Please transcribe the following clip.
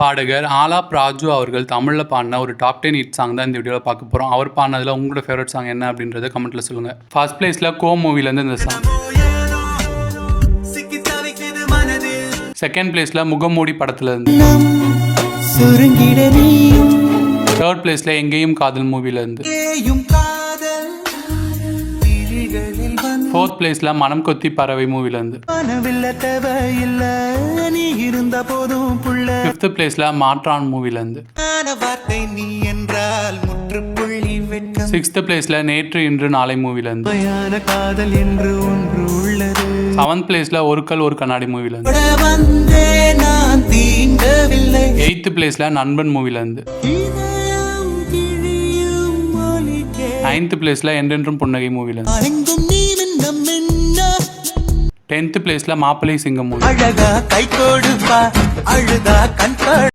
பாடகர் ஆலாப் ராஜு அவர்கள் தமிழில் பாடின ஒரு டாப் 10 ஹிட் சாங் தான் இந்த வீடியோவில் பார்க்க போகிறோம். அவர் பாடினதில் உங்களோட ஃபேவரட் சாங் என்ன அப்படின்றத கமெண்ட்டில் சொல்லுங்கள். ஃபர்ஸ்ட் பிளேஸில் கோ மூவிலேருந்து இந்த சாங். செகண்ட் பிளேஸில் முகமூடி படத்துலேருந்து. தேர்ட் பிளேஸில் எங்கேயும் காதல் மூவிலேருந்து. ஃபோர்த் பிளேஸில் மனம் கொத்தி பறவை மூவிலேருந்து. ஃபிஃப்த் பிளேஸில் மாற்றான் மூவிலேருந்து. சிக்ஸ்த் பிளேஸில் நேற்று இன்று நாளை மூவிலேருந்து. செவன்த் பிளேஸில் ஒரு கல் ஒரு கண்ணாடி மூவிலேருந்து. எயித்து பிளேஸில் நண்பன் மூவிலேருந்து. நைன்த் பிளேஸில் என்றென்றும் புன்னகை மூவிலேருந்து. 10th பிளேஸில் மாப்பிள்ளை சிங்கம் மூவி.